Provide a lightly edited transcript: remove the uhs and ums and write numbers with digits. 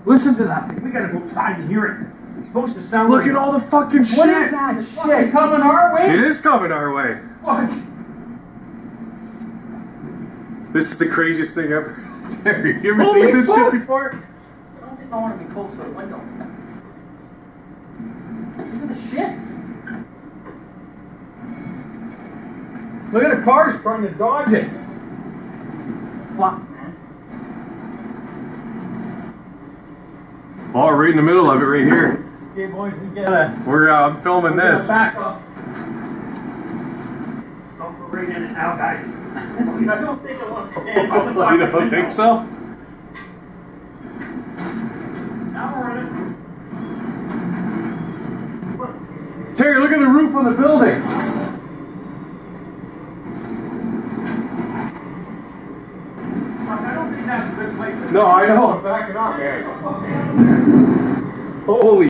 Listen to that thing. We gotta go outside and hear it. It's supposed to sound Look like... at all the fucking shit. What is that shit? Coming our way? It is coming our way. Fuck. This is the craziest thing ever. You ever Holy seen this fuck. shit before? I don't think I want to be close to the window. Look at the shit. Look at the cars trying to dodge it. Fuck, man. Oh, right in the middle of it, right here. Okay, boys, we gotta... I'm filming this. Back up. Don't go right in it now, guys. I don't think I want to stand on the You don't think so? Now we're in it. Terry, look at the roof on the building. I don't think that's a good place to... No, I know. I'm backing up, man. Holy